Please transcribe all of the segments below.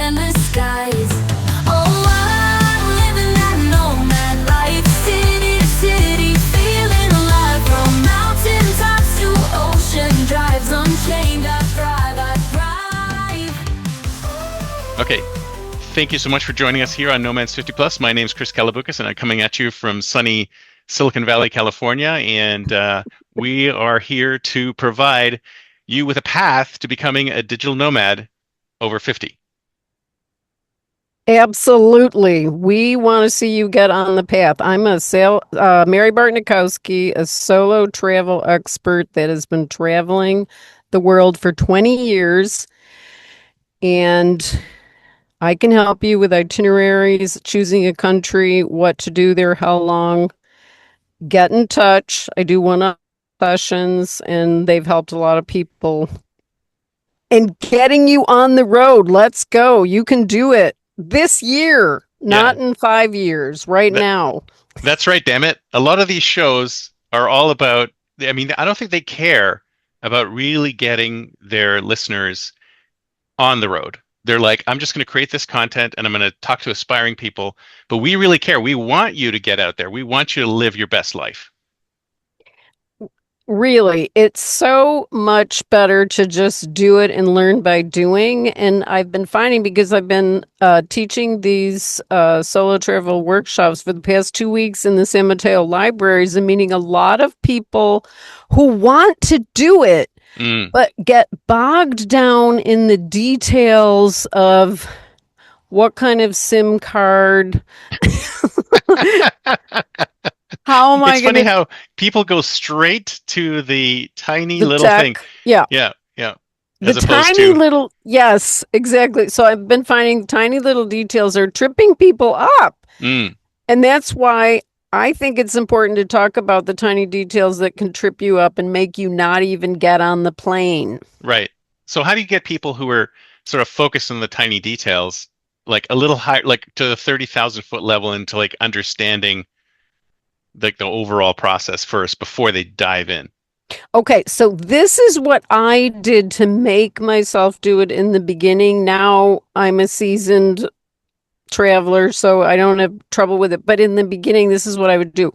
endless skies. Oh, I'm living that nomad life, city to city, feeling alive. From mountain tops to ocean drives, unchained, I thrive. Okay. Thank you so much for joining us here on Nomads 50 Plus. My name is Chris Kalaboukis, and I'm coming at you from sunny Silicon Valley, California. And we are here to provide you with a path to becoming a digital nomad over 50. Absolutely. We want to see you get on the path. I'm Mary Bartnikowski, a solo travel expert that has been traveling the world for 20 years. And I can help you with itineraries, choosing a country, what to do there, how long. Get in touch. I do one-on-one sessions, and they've helped a lot of people. And getting you on the road. Let's go. You can do it this year, not in 5 years, right now. That's right, damn it. A lot of these shows are all about, I mean, I don't think they care about really getting their listeners on the road. They're like, I'm just going to create this content and I'm going to talk to aspiring people. But we really care. We want you to get out there. We want you to live your best life. Really, it's so much better to just do it and learn by doing. And I've been finding, because I've been teaching these solo travel workshops for the past 2 weeks in the San Mateo libraries, and meeting a lot of people who want to do it, but get bogged down in the details of what kind of SIM card. How am I It's funny how people go straight to the tiny little tech thing. Yeah. As The tiny little, yes, exactly. So I've been finding tiny little details are tripping people up. And that's why I think it's important to talk about the tiny details that can trip you up and make you not even get on the plane. Right. So how do you get people who are sort of focused on the tiny details, like a little higher, like to the 30,000 foot level, into like understanding like the overall process first before they dive in? Okay, so this is what I did to make myself do it in the beginning. Now I'm a seasoned traveler, so I don't have trouble with it. But in the beginning, this is what I would do.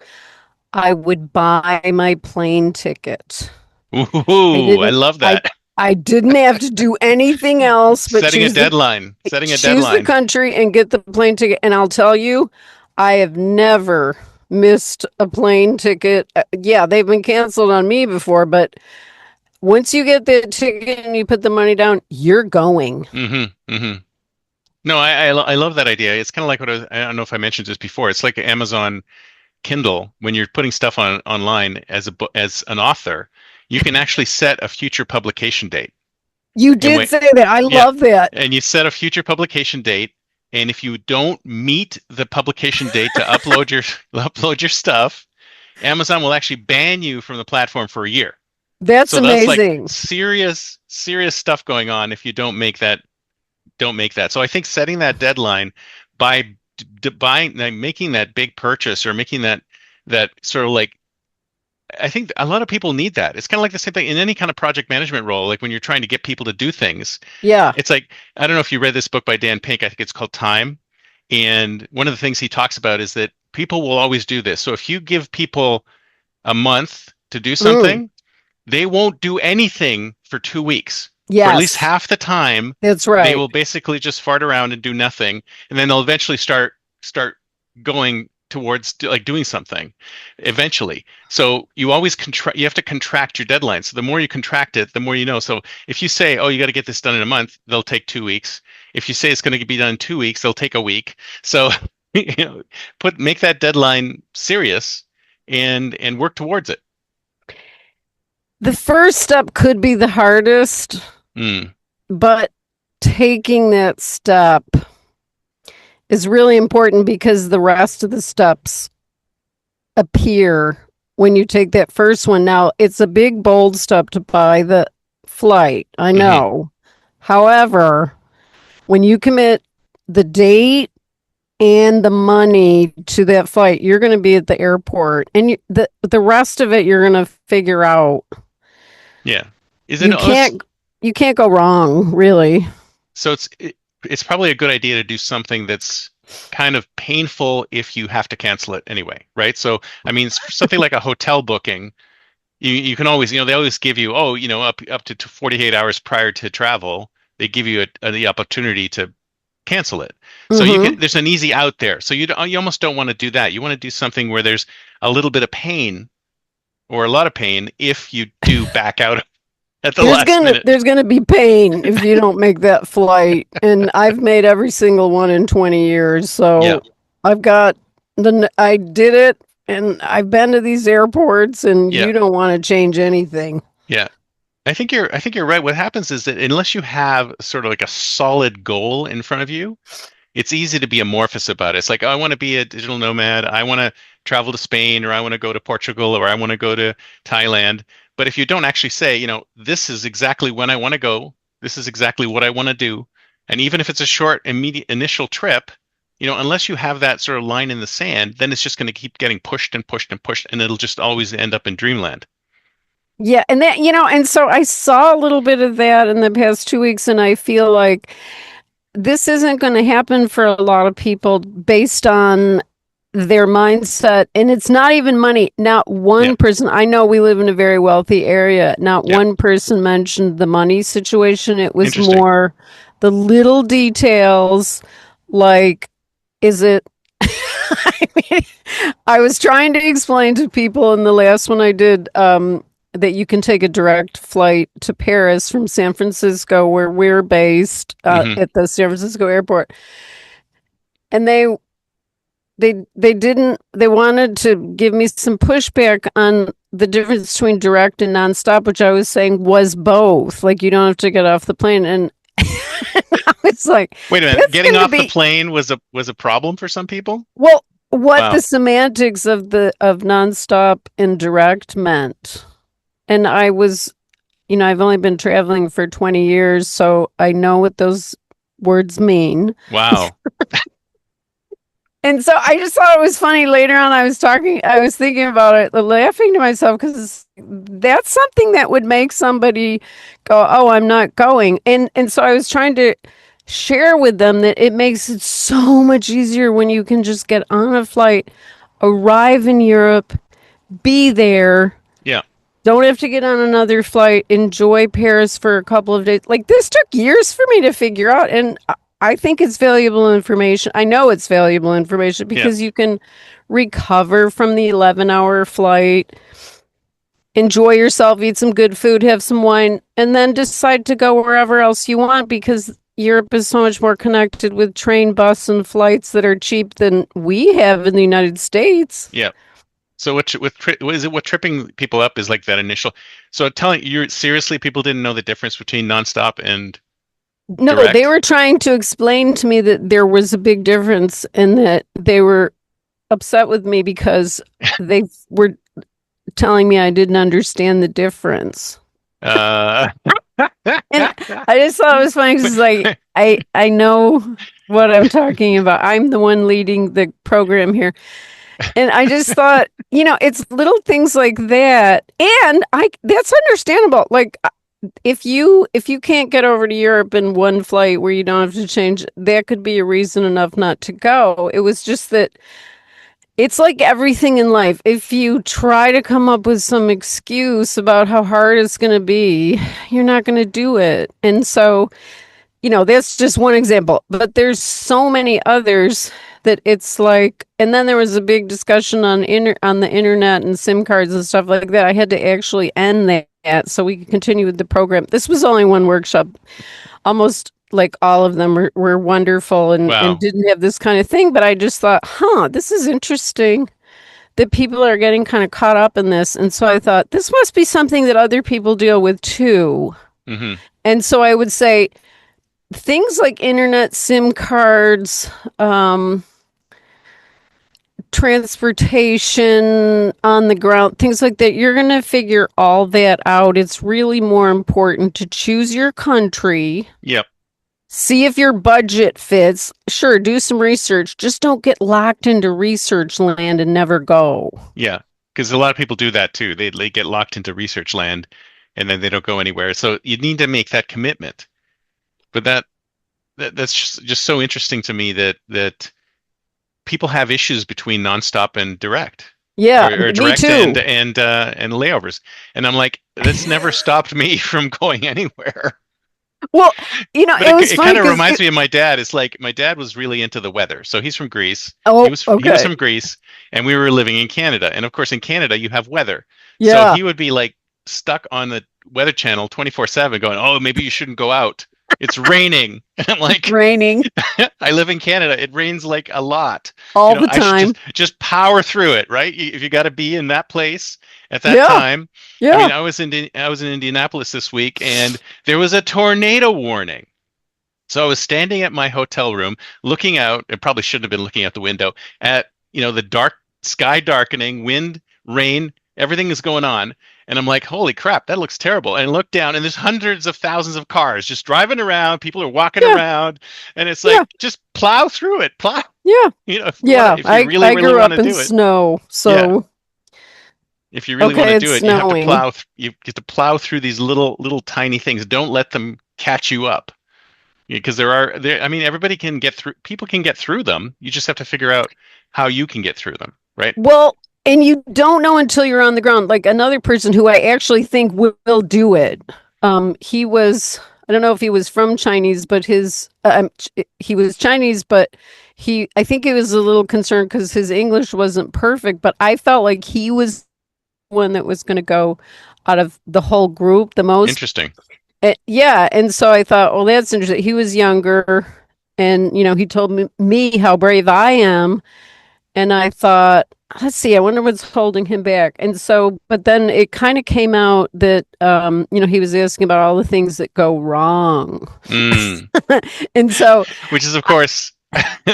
I would buy my plane ticket. Ooh, I love that. I didn't have to do anything else but Setting a deadline. Choose the country and get the plane ticket. And I'll tell you, I have never missed a plane ticket. Yeah, they've been canceled on me before, but once you get the ticket and you put the money down, you're going. No, I love that idea. It's kind of like I don't know if I mentioned this before. It's like Amazon Kindle. When you're putting stuff online as an author, you can actually set a future publication date. You did say that. I love that. And you set a future publication date. And if you don't meet the publication date to upload your stuff, Amazon will actually ban you from the platform for a year. That's amazing. Like serious stuff going on if you don't make that. So I think setting that deadline by making that big purchase, or making that sort of like, I think a lot of people need that. It's kind of like the same thing in any kind of project management role, like when you're trying to get people to do things. Yeah. It's like, I don't know if you read this book by Dan Pink. I think it's called Time. And one of the things he talks about is that people will always do this. So if you give people a month to do something, they won't do anything for 2 weeks. Yes. For at least half the time. That's right. They will basically just fart around and do nothing. And then they'll eventually start going towards like doing something eventually. So you always you have to contract your deadline. So the more you contract it, the more you know. So if you say, oh, you got to get this done in a month, they'll take 2 weeks. If you say it's going to be done in 2 weeks, they'll take a week. So make that deadline serious and work towards it. The first step could be the hardest, but taking that step is really important, because the rest of the steps appear when you take that first one. Now, it's a big, bold step to buy the flight. I know. However, when you commit the date and the money to that flight, you're going to be at the airport, and the rest of it you're going to figure out. Yeah. You can't go wrong, really. So it's probably a good idea to do something that's kind of painful if you have to cancel it anyway, right? So, I mean, something like a hotel booking, you can always, they always give you, oh, up to 48 hours prior to travel, they give you the opportunity to cancel it. So Mm-hmm. there's an easy out there. So you almost don't want to do that. You want to do something where there's a little bit of pain or a lot of pain if you do back out at the There's last gonna minute. there's gonna be pain if you don't make that flight, and I've made every single one in 20 years. Yeah, So I did it, and I've been to these airports, and yeah, you don't want to change anything. yeah. I think you're right. What happens is that unless you have sort of like a solid goal in front of you, it's easy to be amorphous about it. It's like, oh, I want to be a digital nomad. I want to travel to Spain, or I want to go to Portugal, or I want to go to Thailand. But if you don't actually say, this is exactly when I want to go, this is exactly what I want to do, and even if it's a short, immediate initial trip, unless you have that sort of line in the sand, then it's just going to keep getting pushed and pushed and pushed, and it'll just always end up in dreamland. Yeah, and and so I saw a little bit of that in the past 2 weeks, and I feel like this isn't going to happen for a lot of people based on their mindset. And it's not even money. Not Yeah, one person, I know we live in a very wealthy area. Not yeah, one person mentioned the money situation. It was interesting. more the little details like, is it? I mean, I was trying to explain to people in the last one I did that you can take a direct flight to Paris from San Francisco, where we're based Hmm. at the San Francisco airport, and they wanted to give me some pushback on the difference between direct and nonstop, which I was saying was both. Like, you don't have to get off the plane, and I was like, Wait a minute. that's Getting going to off the be plane was a problem for some people? well. What the Wow. semantics of nonstop and direct meant, and I was, I've only been traveling for 20 years, so I know what those words mean. Wow. And so I just thought it was funny. Later on, I was thinking about it, laughing to myself, because that's something that would make somebody go, "Oh, I'm not going." And so I was trying to share with them that it makes it so much easier when you can just get on a flight, arrive in Europe, be there, Yeah. don't have to get on another flight, enjoy Paris for a couple of days. Like, this took years for me to figure out, and I think it's valuable information. I know it's valuable information Yeah. because you can recover from the 11-hour flight, enjoy yourself, eat some good food, have some wine, and then decide to go wherever else you want, because Europe is so much more connected with train, bus, and flights that are cheap than we have in the United States. Yeah. So what is it? What tripping people up is like that initial. So telling you seriously, people didn't know the difference between nonstop and No, they direct. were trying to explain to me that there was a big difference, and that they were upset with me because they were telling me I didn't understand the difference. Uh, And I just thought it was funny because, like, I know what I'm talking about. I'm the one leading the program here. And I just thought, it's little things like that. And I that's understandable. Like, if you can't get over to Europe in one flight where you don't have to change, that could be a reason enough not to go. It was just that it's like everything in life. If you try to come up with some excuse about how hard it's going to be, you're not going to do it. And so, that's just one example, but there's so many others that it's like. And then there was a big discussion on the internet and SIM cards and stuff like that. I had to actually end that so we could continue with the program. This was only one workshop. Almost like all of them were wonderful, and wow. didn't have this kind of thing. But I just thought, this is interesting that people are getting kind of caught up in this. And so I thought, this must be something that other people deal with too. Hmm. And so I would say things like internet, SIM cards, transportation on the ground, things like that, you're going to figure all that out. It's really more important to choose your country, Yep. see if your budget fits. Sure, do some research. Just don't get locked into research land and never go. Yeah. Because a lot of people do that too. They get locked into research land and then they don't go anywhere. So you need to make that commitment. But that's just so interesting to me that people have issues between nonstop and direct, Yeah, or me direct too. and layovers. And I'm like, that's never stopped me from going anywhere. Well, But it was it funny kind of because reminds me of my dad. It's like my dad was really into the weather. So he's from Greece. oh, He was okay. from Greece, and we were living in Canada. And of course, in Canada, you have weather. So Yeah, he would be like stuck on the Weather Channel 24/7, going, "Oh, maybe you shouldn't go out. It's raining." And I'm it's like, raining I live in Canada. It rains like a lot. all the I should time. just power through it, right? If you got to be in that place at that Yeah, time. I yeah. mean, I was in Indianapolis this week, and there was a tornado warning. So I was standing at my hotel room, looking out. I probably shouldn't have been looking out the window at, the dark sky darkening, wind, rain, everything is going on. And I'm like, holy crap, that looks terrible. And I look down, and there's hundreds of thousands of cars just driving around. People are walking Yeah, around, and it's yeah, like, just plow through it. Plow, yeah, yeah. if you really, I really grew want up to in do it. snow, Yeah. so If you really want okay, to it's do it, you have to snowing. you have to plow through these little tiny things. Don't let them catch you up. Because I mean, everybody can get through, people can get through them. You just have to figure out how you can get through them, right? Well, and you don't know until you're on the ground. Like another person who I actually think will do it. He was, I don't know if he was from Chinese, but he was Chinese, but I think he was a little concerned because his English wasn't perfect. But I felt like he was one that was going to go out of the whole group the most. Interesting. Yeah, and so I thought, well, that's interesting. He was younger, and he told me how brave I am, and I thought, let's see, I wonder what's holding him back. And so, but then it kind of came out that, he was asking about all the things that go wrong. Mm. And so, Which is, of course,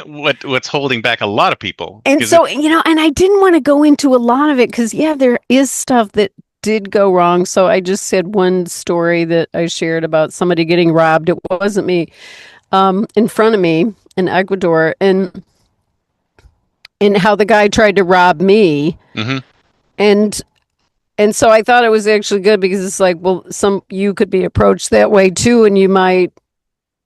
what's holding back a lot of people. and Because so, and I didn't want to go into a lot of it because, yeah, there is stuff that did go wrong. So I just said one story that I shared about somebody getting robbed. It wasn't me, in front of me in Ecuador, and how the guy tried to rob me. hmm And so I thought it was actually good because it's like, well, you could be approached that way too, and you might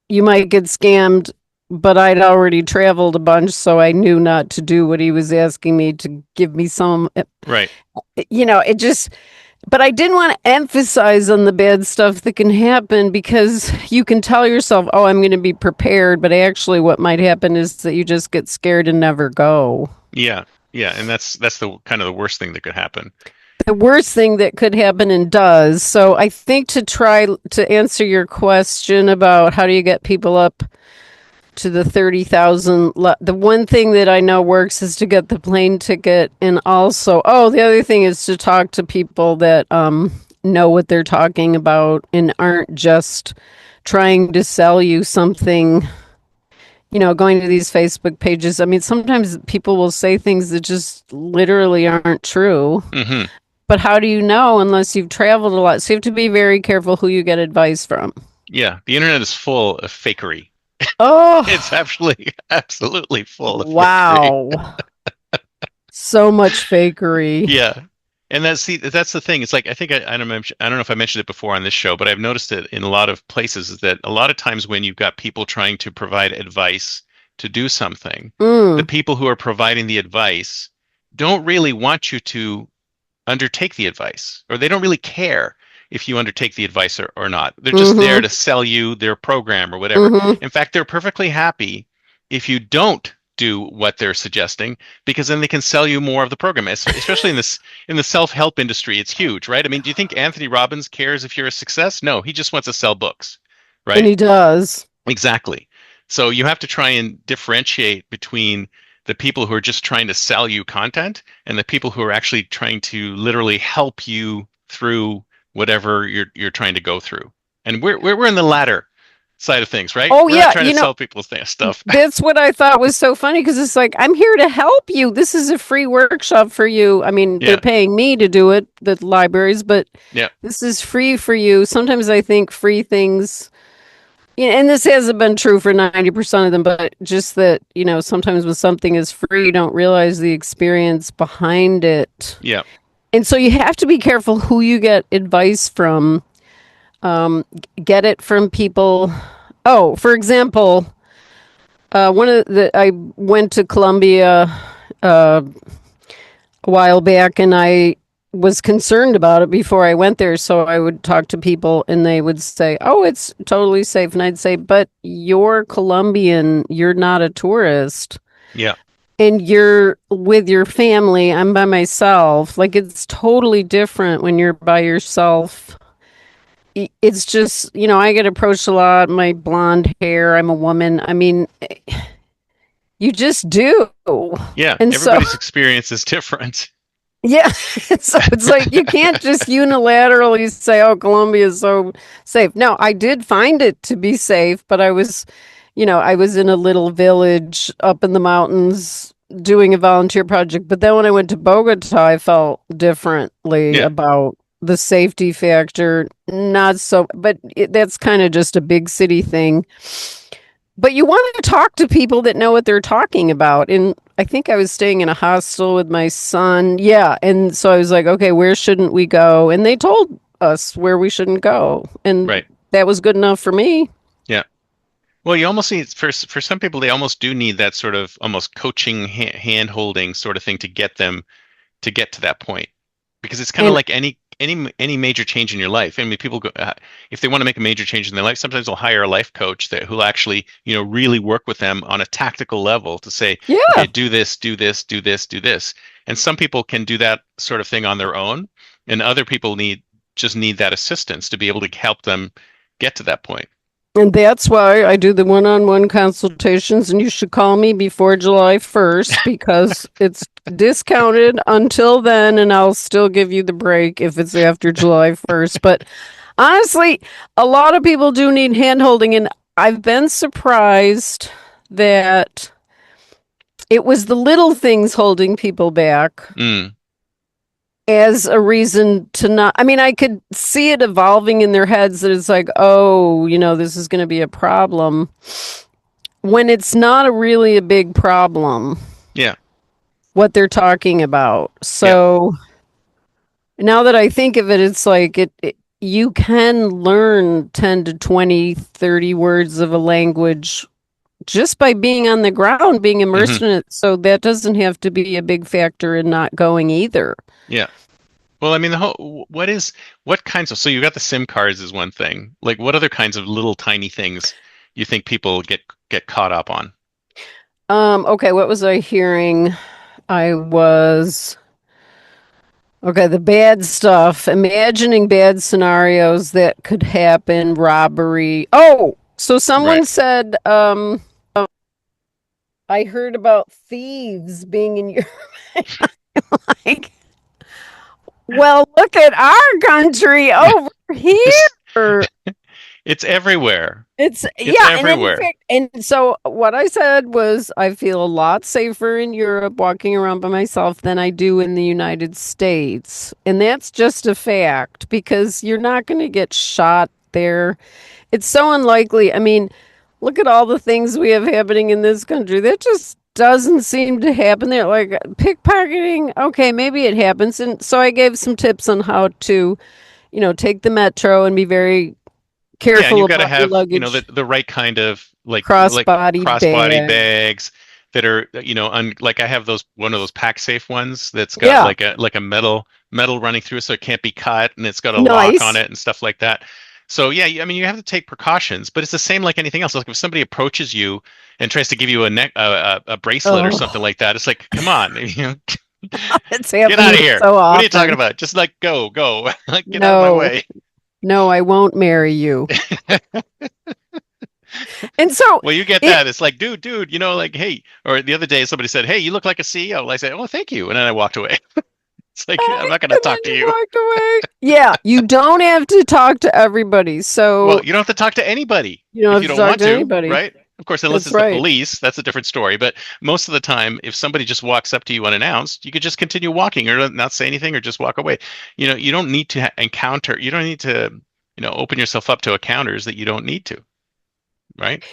get scammed. But I'd already traveled a bunch, so I knew not to do what he was asking me to give me some. right. It just. But I didn't want to emphasize on the bad stuff that can happen because you can tell yourself, "Oh, I'm going to be prepared," but actually, what might happen is that you just get scared and never go. Yeah. Yeah. And that's the kind of the worst thing that could happen. The worst thing that could happen and does. So I think to try to answer your question about how do you get people up to the 30,000, the one thing that I know works is to get the plane ticket, and also, the other thing is to talk to people that know what they're talking about and aren't just trying to sell you something. Going to these Facebook pages. I mean, sometimes people will say things that just literally aren't true. hmm But how do you know unless you've traveled a lot? So you have to be very careful who you get advice from. Yeah. The internet is full of fakery. Oh, It's absolutely full of fakery. wow. So much fakery. Yeah. And that's the thing. It's like I don't know if I mentioned it before on this show, but I've noticed it in a lot of places is that a lot of times when you've got people trying to provide advice to do something, the Mm, people who are providing the advice don't really want you to undertake the advice, or they don't really care if you undertake the advice or not. They're just there mm-hmm, to sell you their program or whatever. mm-hmm. In fact, they're perfectly happy if you don't do what they're suggesting, because then they can sell you more of the program. Especially in the self-help industry, it's huge, right? I mean, do you think Anthony Robbins cares if you're a success? No, he just wants to sell books, And right? he does. Exactly. So you have to try and differentiate between the people who are just trying to sell you content and the people who are actually trying to literally help you through whatever you're trying to go through. And we're in the latter side of things, right? Oh, We're not yeah. trying to sell people stuff. That's what I thought was so funny because it's like, I'm here to help you. This is a free workshop for you. I mean, they're Yeah, paying me to do it, the libraries, but yeah, this is free for you. Sometimes I think free things. Yeah, and this hasn't been true for 90% of them, but just that, sometimes when something is free, you don't realize the experience behind it. yeah, And so you have to be careful who you get advice from. Get it from people Oh, for example, one of the I went to Colombia uh, a while back, and I was concerned about it before I went there. So I would talk to people, and they would say, "Oh, it's totally safe," and I'd say, "But you're Colombian. You're not a tourist." Yeah. And you're with your family. I'm by myself. Like, it's totally different when you're by yourself. It's just, I get approached a lot. My blonde hair. I'm a woman. I mean, you just do. Yeah. And so, Everybody's experience is different. yeah. So it's like you can't just unilaterally say, "Oh, Colombia is so safe." No, I did find it to be safe, but I was in a little village up in the mountains doing a volunteer project. But then when I went to Bogota, I felt differently Yeah. about the safety factor. Not so, but that's kind of just a big city thing. But you want to talk to people that know what they're talking about. And I think I was staying in a hostel with my son. Yeah. And so I was like, okay, where shouldn't we go? And they told us where we shouldn't go. And Right. that was good enough for me. Yeah. Well, you almost need for some people they almost do need that sort of almost coaching hand holding sort of thing to get them to get to that point because it's kind of And like any major change in your life. I mean, people go if they want to make a major change in their life, sometimes they'll hire a life coach that who'll actually really work with them on a tactical level to say, yeah. okay, do this, do this, do this, do this. And some people can do that sort of thing on their own, and other people need that assistance to be able to help them get to that point. And that's why I do the one-on-one consultations, and you should call me before July 1st because it's discounted until then, and I'll still give you the break if it's after July 1st. But honestly, a lot of people do need hand-holding, and I've been surprised that it was the little things holding people back Mm, as a reason to not. I mean, I could see it evolving in their heads that it's like, oh, this is going to be a problem when it's not really a big problem yeah, what they're talking about. yeah, So now that I think of it, it's like you can learn 10 to 20, 30 words of a language just by being on the ground, being hmm immersed in it. So that doesn't have to be a big factor in not going either. yeah. Well, I mean, the whole what kinds of so you got the SIM cards is one thing. Like, what other kinds of little tiny things you think people get caught up on? Okay, what was I hearing? I was okay, the bad stuff, imagining bad scenarios that could happen, robbery. Oh, so Right. someone said, I heard about thieves being in your like, well, look at our country over This here. it's everywhere. It's It's yeah, and then in everywhere. fact, and so what I said was I feel a lot safer in Europe walking around by myself than I do in the United States. And that's just a fact because you're not going to get shot there. It's so unlikely. I mean, look at all the things we have happening in this country. That just doesn't seem to happen there. Like pickpocketing, okay, maybe it happens. And so I gave some tips on how to, take the metro and be very Yeah, and careful you've got to about your have, luggage. the right kind of like Crossbody crossbody bag. bags that are, like I have those one of those pack safe ones that's got Yeah, like a metal running through it so it can't be cut and it's got a lock on nice. it and stuff like that. So yeah, I mean you have to take precautions, but it's the same like anything else. Like if somebody approaches you and tries to give you a bracelet or something Oh, like that, it's like, come on, it's get out happening of here. so What are you talking often. about? Just like go, like get out of my No, way. no, I won't marry you. And so Well, you get it, that. It's like, dude, like, hey. Or the other day, somebody said, "Hey, you look like a CEO." I said, "Oh, thank you," and then I walked away. It's like I'm not going to and then talk to you you. walked away. Yeah, you don't have to talk to everybody. Well, So you don't have to talk to anybody you don't if have you to don't talk want to to, anybody. right? Of course, unless That's it's the right. police, that's a different story. But most of the time, if somebody just walks up to you unannounced, you could just continue walking or not say anything or just walk away. You don't need to encounter. You don't need to, open yourself up to encounters that you don't need to, right?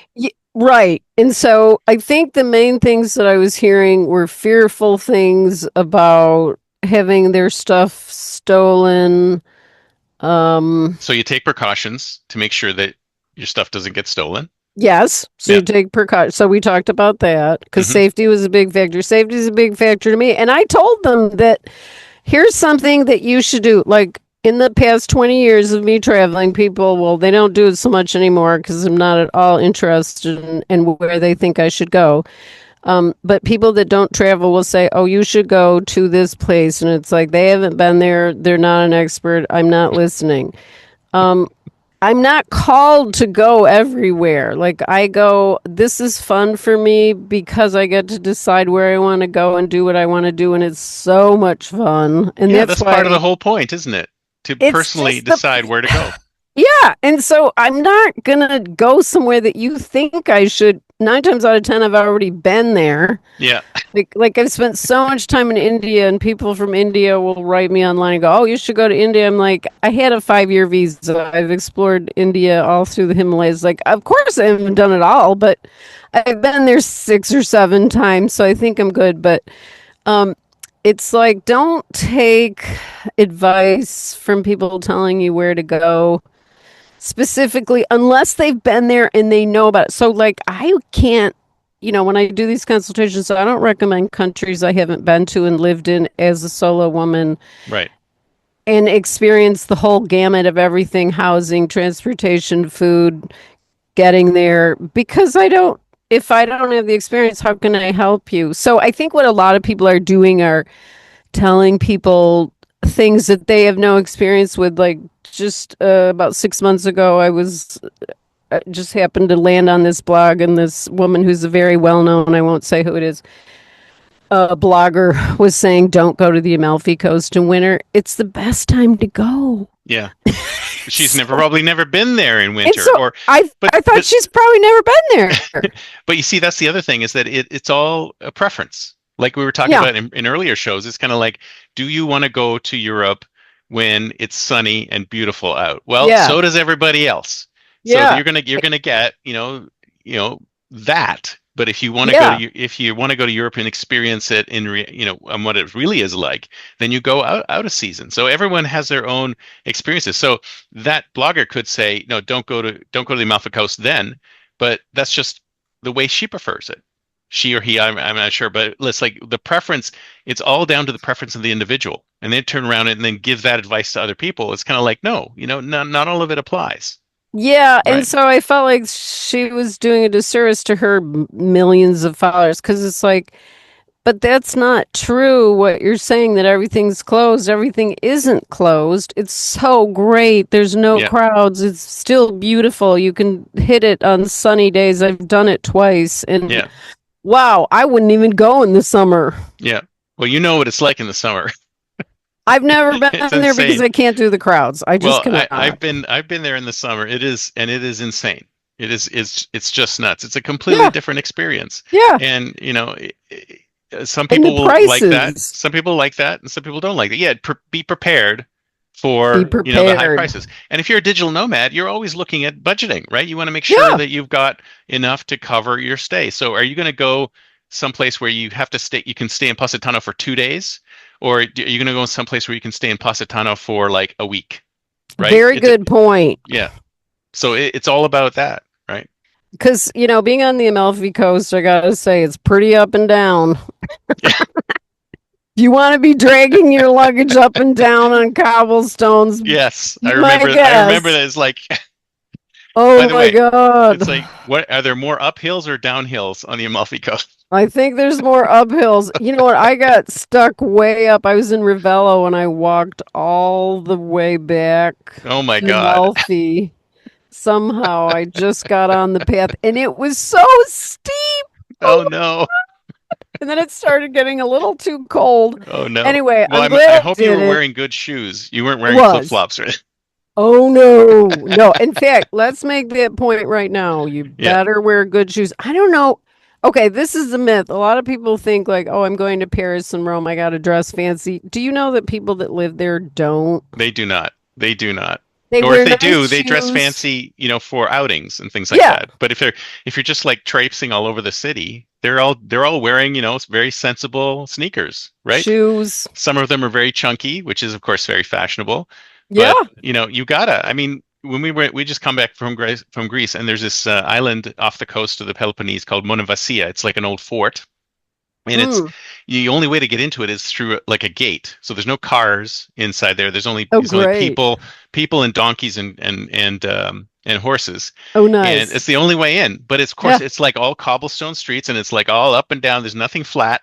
Right. And so I think the main things that I was hearing were fearful things about having their stuff stolen. Um, So you take precautions to make sure that your stuff doesn't get stolen. Yes. So Yeah. you take precaution. So we talked about that because Hmm. safety was a big factor. Safety is a big factor to me. And I told them that here's something that you should do. Like in the past 20 years of me traveling, people, well, they don't do it so much anymore because I'm not at all interested in where they think I should go. But people that don't travel will say, oh, you should go to this place. And it's like, they haven't been there. They're not an expert. I'm not listening. Um, I'm not called to go everywhere. Like I go, this is fun for me because I get to decide where I want to go and do what I want to do, and it's so much fun. And Yeah, that's that's part of the why whole point, isn't it? To it's personally just the decide where to go. yeah. And so I'm not gonna go somewhere that you think I should. 9 times out of 10, I've already been there. Yeah. Like I've spent so much time in India, and people from India will write me online and go, "Oh, you should go to India." I'm like, I had a 5-year visa. I've explored India all through the Himalayas. Like, of course, I haven't done it all, but I've been there 6 or 7 times, so I think I'm good. But um, it's like, don't take advice from people telling you where to go specifically unless they've been there and they know about it. So, like, I can't, when I do these consultations, I don't recommend countries I haven't been to and lived in as a solo woman Right. and experience the whole gamut of everything: housing, transportation, food, getting there, because if I don't have the experience, how can I help you? So, I think what a lot of people are doing are telling people things that they have no experience with. Like, just about 6 months ago, I just happened to land on this blog, and this woman who's a very well known, I won't say who it is, a blogger was saying, don't go to the Amalfi Coast in winter. It's the best time to go. Yeah. She's So, probably never been there in and winter, so or but I thought but she's probably never been there. but you see, that's the other thing, is that it's all a preference. Like we were talking Yeah, about in earlier shows, it's kind of like, do you want to go to Europe when it's sunny and beautiful out? Well, yeah, so does everybody else. So yeah, you're gonna get, that. But yeah. if you want to go to Europe and experience it on what it really is like, then you go out of season. So everyone has their own experiences. So that blogger could say, no, don't go to the Amalfi Coast then, but that's just the way she prefers it. She or he, I'm not sure, but it's like the preference. It's all down to the preference of the individual, and they turn around and then give that advice to other people. It's kind of like, no, not all of it applies, Yeah, and right? so I felt like she was doing a disservice to her millions of followers, because it's like, but that's not true. What you're saying, that everything's closed, everything isn't closed. It's so great. There's no Yeah, crowds. It's still beautiful. You can hit it on sunny days. I've done it twice, and yeah, wow, I wouldn't even go in the summer. yeah. Well, you know what it's like in the summer. I've never been It's there because insane. I can't do the crowds. I just Well, I've cannot. been there in the summer. It is insane. It's just nuts. It's a completely Yeah, different experience. yeah. And some And the people will like that. prices. Some people like that, and some people don't like it. Yeah, be prepared Be for, the high prepared. prices. And if you're a digital nomad, you're always looking at budgeting, right? You want to make sure Yeah. that you've got enough to cover your stay. So are you going to go someplace where you have to stay, you can stay in Positano for 2 days? Or are you going to go someplace where you can stay in Positano for like a week, right? Very good point. Yeah. So it's all about that, right? Because, being on the Amalfi Coast, I gotta say, it's pretty up and down. If you want to be dragging your luggage up and down on cobblestones, Yes, be my I remember guest. that. It's like, by Oh the my way, God. it's like, what are there more uphills or downhills on the Amalfi Coast? I think there's more uphills. You know what? I got stuck way up. I was in Ravello and I walked all the way back Oh my to God. Amalfi. Somehow I just got on the path and it was so steep. Oh Oh, no. and then it started getting a little too cold. Oh no. Anyway, Well, I'm I glad I hope you did were it. wearing good shoes. You weren't I wearing was. flip-flops, right? Oh no, no. In fact, let's make that point right now. You Yeah. better wear good shoes. I don't know. Okay, this is the myth. A lot of people think like, oh, I'm going to Paris and Rome. I got to dress fancy. Do you know that people that live there don't? They do not. They do not. They Or if wear they nice do, they dress shoes. fancy, for outings and things like Yeah, that. But if you're just like traipsing all over the city, they're all wearing, very sensible sneakers, right? shoes. Some of them are very chunky, which is of course very fashionable. Yeah, But, you gotta. I mean, when we just come back from Greece, and there's this island off the coast of the Peloponnese called Monovasia. It's like an old fort, and it's Mm. the only way to get into it is through like a gate. So there's no cars inside there. Oh, There's only great. people and donkeys and horses, Oh, and it's nice. the only way in. But it's, of course, Yeah. it's like all cobblestone streets, and it's like all up and down. There's nothing flat.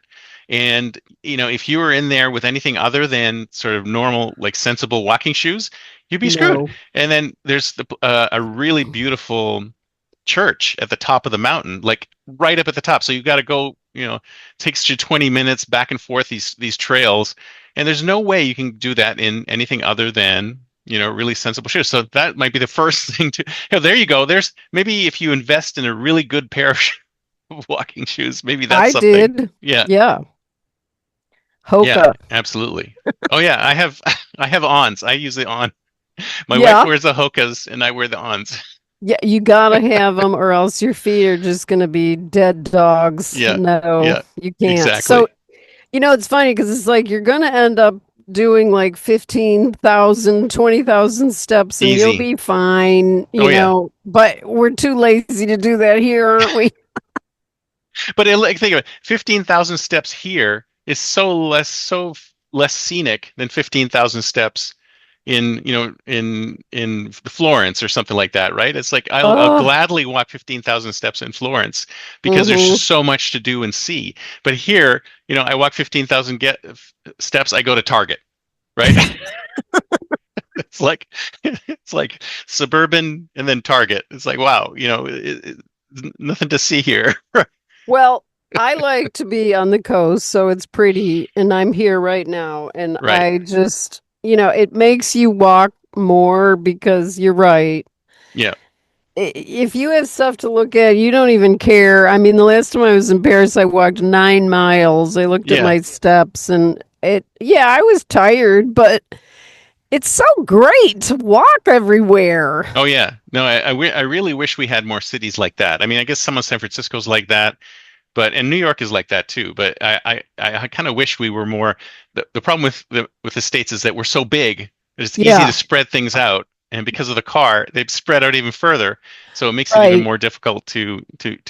And if you were in there with anything other than sort of normal, like sensible walking shoes, you'd be screwed. No. And then there's a really beautiful church at the top of the mountain, like right up at the top. So you got to go, it takes you 20 minutes back and forth these trails, and there's no way you can do that in anything other than really sensible shoes. So that might be the first thing to. There you go. There's maybe if you invest in a really good pair of walking shoes, maybe that's I something. did. Yeah, Yeah. yeah, Hoka. absolutely. Oh yeah, I have I have ons. I use the on. My wife Yeah. wears the Hokas, and I wear the ons. Yeah. You gotta have them, or else your feet are just gonna be dead dogs. Yeah, No, yeah, you can't. So, exactly. it's funny because it's like you're gonna end up doing like 15,000, 20,000 steps and you'll Easy. be fine, Oh yeah. but we're too lazy to do that here, aren't we? But like, think of it, 15,000 steps here is so less scenic than 15,000 steps in Florence or something like that, right? It's like I'll Oh, gladly walk 15,000 steps in Florence because there's hmm. just so much to do and see. But here, I walk 15,000 steps, I go to Target, right? It's like suburban and then Target. It's like, wow, nothing to see here. Well, I like to be on the coast, so it's pretty, and I'm here right now, and Right. I just, it makes you walk more because you're right. Yeah. If you have stuff to look at, you don't even care. I mean, the last time I was in Paris, I walked 9 miles. I looked at Yeah. my steps and yeah, I was tired, but it's so great to walk everywhere. Oh yeah. No, I really wish we had more cities like that. I mean, I guess some of San Francisco's like that, and New York is like that too. But I kind of wish we were more. The problem with the states is that we're so big. It's easy to Yeah, spread things out, and because of the car, they've spread out even further. So it makes it even right. more difficult to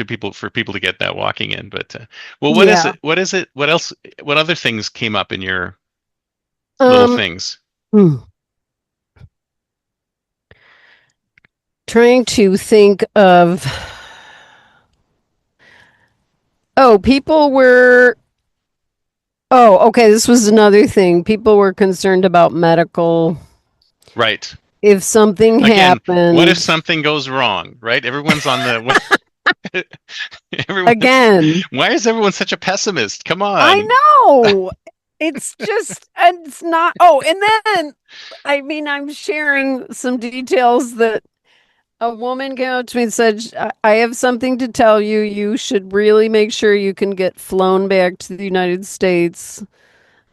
people to get that walking in. But well, what is Yeah. it? What is it? What else? What other things came up in your little Um, things? hmm, trying to think of, oh, people were, oh, okay, this was another thing. People were concerned about medical. Right. If something Again, what if happened, something goes wrong? Right? Everyone's on the everyone's. again, Why is everyone such a pessimist? Come I on. know. It's just, it's not. Oh, and then, I mean, I'm sharing some details that a woman came up to me and said, I have something to tell you. You should really make sure you can get flown back to the United States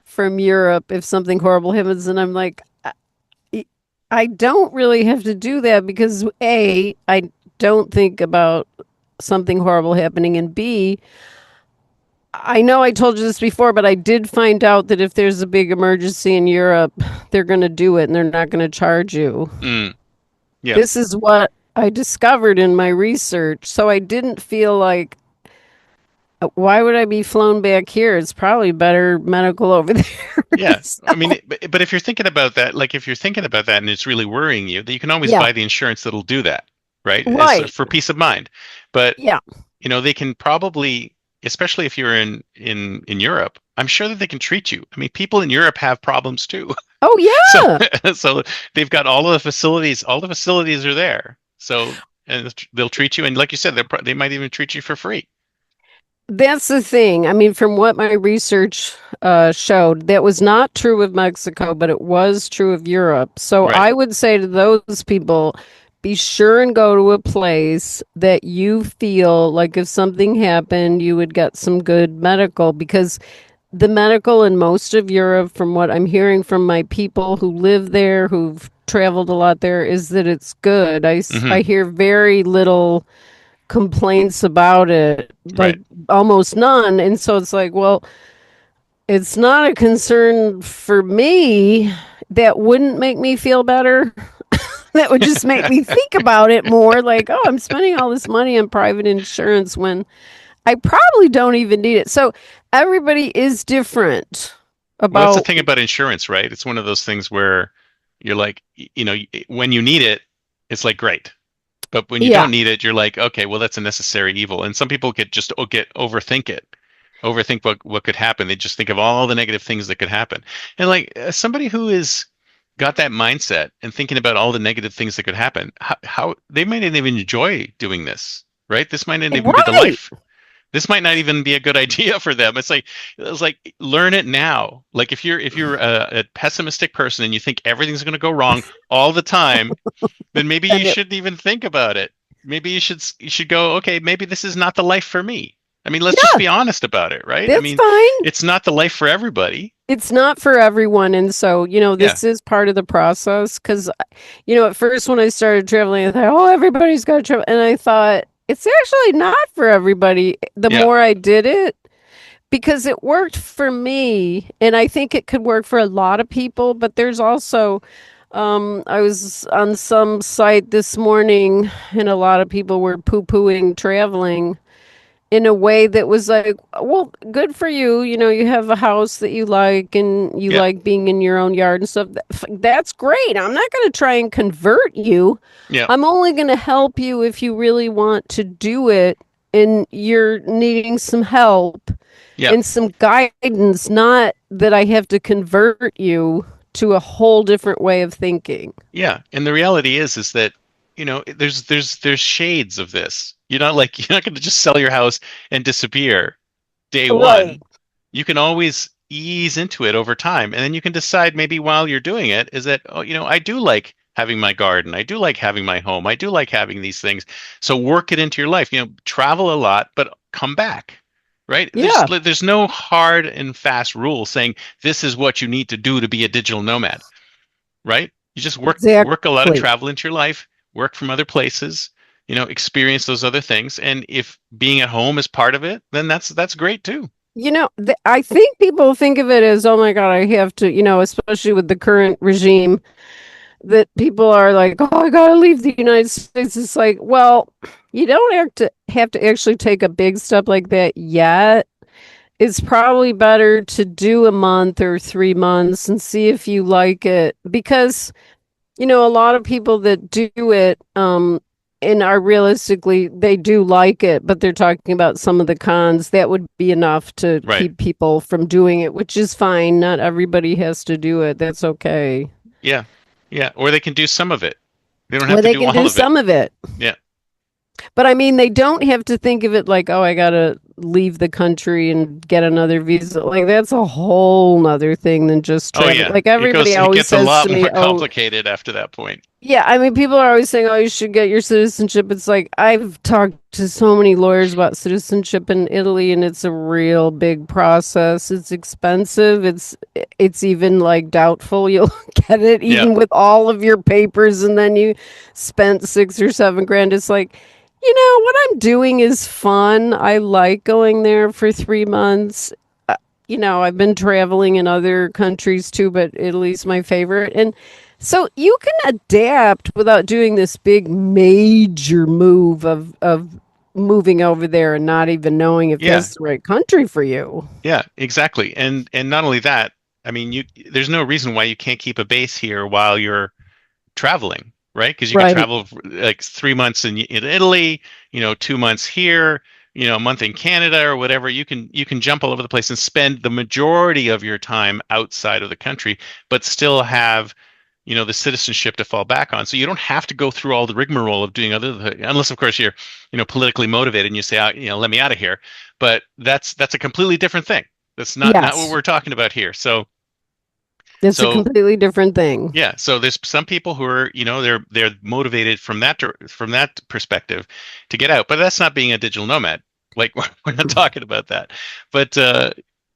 from Europe if something horrible happens. And I'm like, I don't really have to do that because A, I don't think about something horrible happening, and B, I know I told you this before, but I did find out that if there's a big emergency in Europe, they're going to do it and they're not going to charge you. Mm, yeah. This is what I discovered in my research. So I didn't feel like, why would I be flown back here? It's probably better medical over there. Yeah. So, I mean, but if you're thinking about that, like if you're thinking about that and it's really worrying you, then you can always yeah, buy the insurance that'll do that, right? As right. for peace of mind. But Yeah. they can probably, especially if you're in Europe, I'm sure that they can treat you. I mean, people in Europe have problems too. Oh, So yeah. so they've got all of the facilities. All the facilities are there. So and they'll treat you, and like you said, they might even treat you for free. That's the thing. I mean, from what my research showed, that was not true of Mexico, but it was true of Europe. So Right. I would say to those people, be sure and go to a place that you feel like if something happened, you would get some good medical because the medical in most of Europe, from what I'm hearing from my people who live there, who've traveled a lot there, is that it's good. I Hmm. hear very little complaints about it, like Right. almost none. And so it's like, well, it's not a concern for me. That wouldn't make me feel better. That would just make me think about it more like, oh, I'm spending all this money on private insurance when I probably don't even need it. So everybody is different Well, that's the about, thing about insurance, right? It's one of those things where you're like, when you need it, it's like great. But when you yeah. don't need it, you're like, okay, well, that's a necessary evil. And some people get overthink it, overthink what could happen. They just think of all the negative things that could happen. And like somebody who is got that mindset and thinking about all the negative things that could happen, how they might not even enjoy doing this, right? This might not even be the Right. life. This might not even be a good idea for them. It's like learn it now. Like if you're a pessimistic person and you think everything's going to go wrong all the time, then maybe you And it, shouldn't even think about it. Maybe you should go, okay, maybe this is not the life for me. I mean, let's just yeah, be honest about it, right? I that's mean, fine. it's not the life for everybody. It's not for everyone. And so, Yeah, this is part of the process. Because, at first when I started traveling, I thought, oh, everybody's got to travel. And I thought, it's actually not for everybody. The yeah, more I did it, because it worked for me, and I think it could work for a lot of people, but there's also, I was on some site this morning, and a lot of people were poo-pooing traveling in a way that was like, well, good for you. You have a house that you like and you yeah, like being in your own yard and stuff. That's great. I'm not going to try and convert you. yeah, I'm only going to help you if you really want to do it and you're needing some help yeah, and some guidance, not that I have to convert you to a whole different way of thinking. yeah. And the reality is that there's shades of this. You're not going to just sell your house and disappear day Right. one. You can always ease into it over time. And then you can decide maybe while you're doing it is that, oh, I do like having my garden. I do like having my home. I do like having these things. So work it into your life. Travel a lot, but come back. Right? There's Yeah, there's no hard and fast rule saying this is what you need to do to be a digital nomad, right? You just work a lot of exactly. travel into your life, work from other places, experience those other things. And if being at home is part of it, then that's great too. I think people think of it as, oh my God, I have to, especially with the current regime, that people are like, oh, I gotta leave the United States. It's like, well, you don't have to actually take a big step like that yet. It's probably better to do a month or 3 months and see if you like it because a lot of people that do it, and are realistically, they do like it, but they're talking about some of the cons. That would be enough to Right. keep people from doing it, which is fine. Not everybody has to do it. That's okay. Yeah. Yeah. Or they can do some of it. They don't have Well, to they do can all do of it. some of it. Yeah. But I mean, they don't have to think of it like, oh, I gotta leave the country and get another visa. Like that's a whole nother thing than just Oh travel. yeah. Like It everybody goes it always gets a says lot to me, more oh, complicated after that point. yeah, I mean, people are always saying, "Oh, you should get your citizenship." It's like I've talked to so many lawyers about citizenship in Italy, and it's a real big process. It's expensive. It's even like doubtful you'll get it, Yeah. even with all of your papers, and then you spent 6 or 7 grand. It's like, what I'm doing is fun. I like going there for 3 months. I've been traveling in other countries too, but Italy's my favorite. And so you can adapt without doing this big major move of moving over there and not even knowing if Yeah. that's the right country for you. Yeah, exactly. And not only that, I mean, there's no reason why you can't keep a base here while you're traveling, right? Because you could Right. travel like 3 months in Italy, 2 months here, a month in Canada or whatever. You can jump all over the place and spend the majority of your time outside of the country, but still have the citizenship to fall back on. So you don't have to go through all the rigmarole of doing unless of course you're, politically motivated and you say, let me out of here. But that's a completely different thing. That's not what Yes. we're talking about here. So It's a so completely different thing. yeah, so there's some people who are, they're motivated from that perspective to get out, but that's not being a digital nomad. Like we're not talking about that. But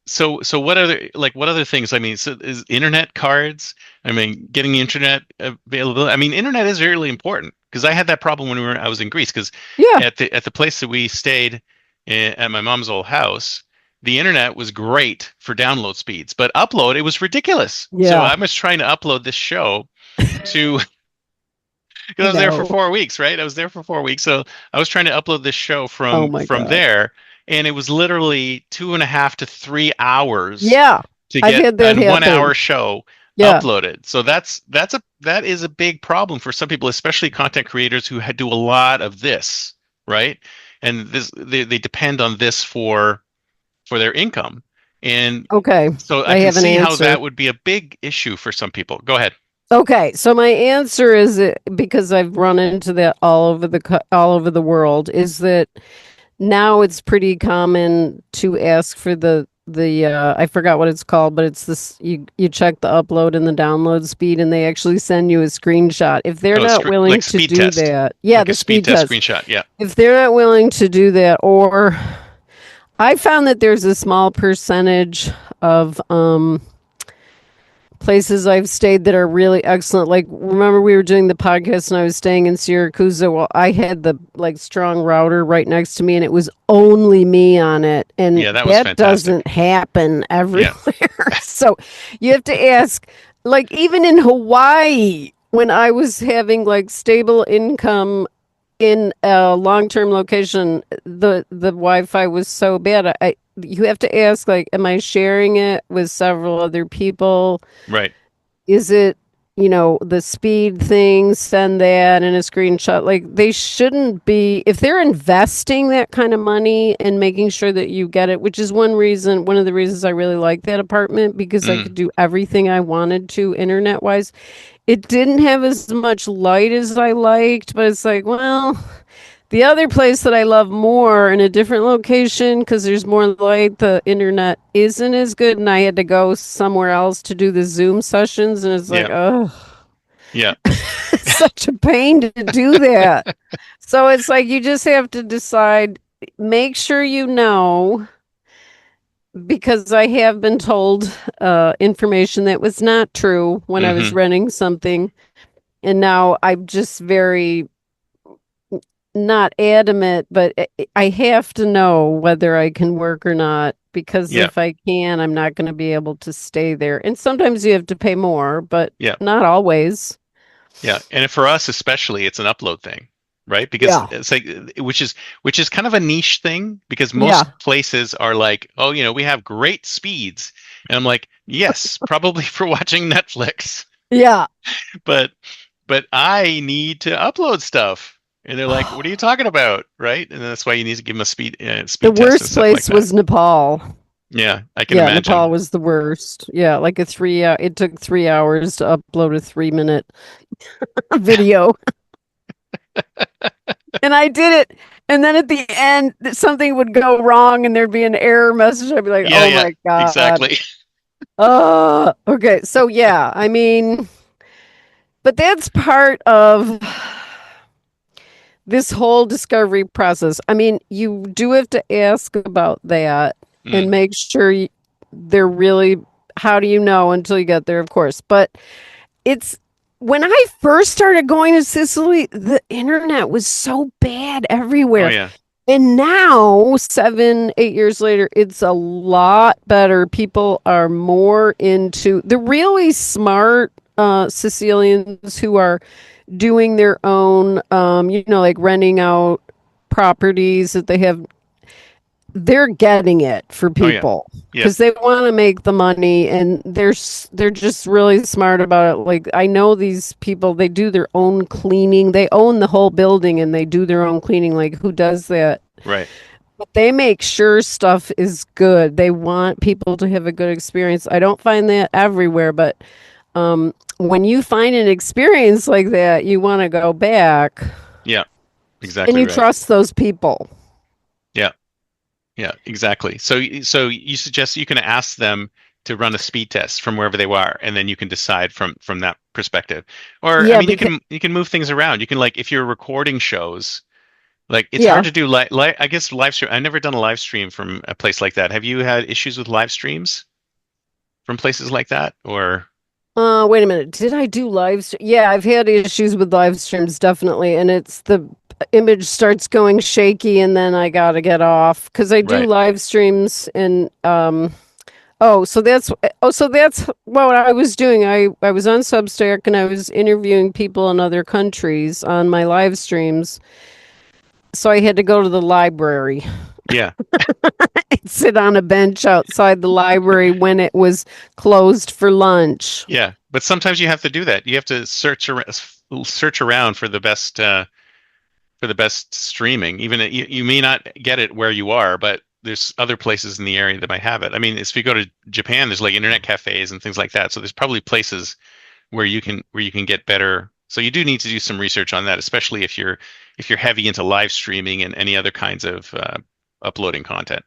so what other things? I mean, so is internet cards? I mean, getting internet available. I mean, internet is really important because I had that problem when I was in Greece because Yeah. at the place that we stayed at my mom's old house, the internet was great for download speeds, but upload it was ridiculous. So Yeah. I was trying to upload this show to because I was there for No. 4 weeks, right? I was there for 4 weeks, so I was trying to upload this show Oh from my from God. there, and it was literally 2.5 to 3 hours Yeah. to I've get had that a 1 hour happen. show Yeah. uploaded. So that is a big problem for some people, especially content creators who do a lot of this, right? And they depend on this for their income. And Okay. so I I can have an see how answer. that would be a big issue for some people. Go ahead. Okay, so my answer is because I've run into that all over the world is that now it's pretty common to ask for the I forgot what it's called, but it's this you check the upload and the download speed and they actually send you a screenshot. If they're Oh, not willing like to speed do test, that, yeah, like a the speed speed test test. screenshot. Yeah. If they're not willing to do that, or I found that there's a small percentage of places I've stayed that are really excellent. Like, remember we were doing the podcast and I was staying in Syracuse. Well, I had the like strong router right next to me and it was only me on it. And Yeah, that was that fantastic. doesn't happen Yeah. everywhere. So you have to ask, like, even in Hawaii, when I was having like stable income in a long-term location, the Wi-Fi was so bad. You have to ask, like, am I sharing it with several other people? Right. Is it, the speed thing, send that in a screenshot? Like, they shouldn't be, if they're investing that kind of money and making sure that you get it, which is one of the reasons I really like that apartment because I Mm. could do everything I wanted to internet wise. It didn't have as much light as I liked, but it's like, well, the other place that I love more in a different location because there's more light, the internet isn't as good, and I had to go somewhere else to do the Zoom sessions, and it's like, Yeah. oh, Yeah. it's such a pain to do that. So it's like you just have to decide, make sure you know, because I have been told information that was not true when I was Hmm. renting something, and now I'm just very not adamant, but I have to know whether I can work or not because Yeah. if I can, I'm not going to be able to stay there. And sometimes you have to pay more, but Yeah. not always. Yeah. And for us especially, it's an upload thing, right? Because Yeah. it's like which is kind of a niche thing because Yeah. most places are like, oh, we have great speeds. And I'm like, yes, probably for watching Netflix, Yeah. but I need to upload stuff. And they're like, what are you talking about? Right? And that's why you need to give them a The speed test and worst stuff like place that. was Nepal. Yeah, I can Yeah, Nepal imagine. was the worst. Yeah, like it took 3 hours to upload a 3 minute video. And I did it. And then at the end, something would go wrong and there'd be an error message. I'd be like, Yeah, oh yeah, my God. exactly. Oh, okay. So yeah, I mean, but that's part of this whole discovery process. I mean, you do have to ask about that and Mm. make sure they're really, how do you know until you get there, of course. But it's when I first started going to Sicily, the internet was so bad Oh everywhere. yeah. And now, 7, 8 years later, it's a lot better. People are more into the really smart Sicilians who are doing their own, like renting out properties that they have. They're getting it for Oh yeah. people Yeah. because they want to make the money, and they're just really smart about it. Like I know these people, they do their own cleaning. They own the whole building, and they do their own cleaning. Like who does that? Right. But they make sure stuff is good. They want people to have a good experience. I don't find that everywhere, but when you find an experience like that, you want to go back Yeah. and Exactly you right. trust those people. Yeah. Yeah. Exactly. So you suggest you can ask them to run a speed test from wherever they are, and then you can decide from that perspective. Or I Yeah, mean, because you can move things around. You can like if you're recording shows, like it's hard yeah. to do I guess live stream. I've never done a live stream from a place like that. Have you had issues with live streams from places like that? Or Wait a minute. Did I do Yeah, I've had issues with live streams, definitely. And it's the image starts going shaky and then I gotta get off because I do right. live streams and so that's what I was doing. I was on Substack and I was interviewing people in other countries on my live streams. So I had to go to the library Yeah. and sit on a bench outside the library when it was closed for lunch. Yeah. But sometimes you have to do that. You have to search around for the best streaming. Even you may not get it where you are, but there's other places in the area that might have it. I mean, if you go to Japan, there's like internet cafes and things like that. So there's probably places where you can get better. So you do need to do some research on that, especially if you're heavy into live streaming and any other kinds of uploading content.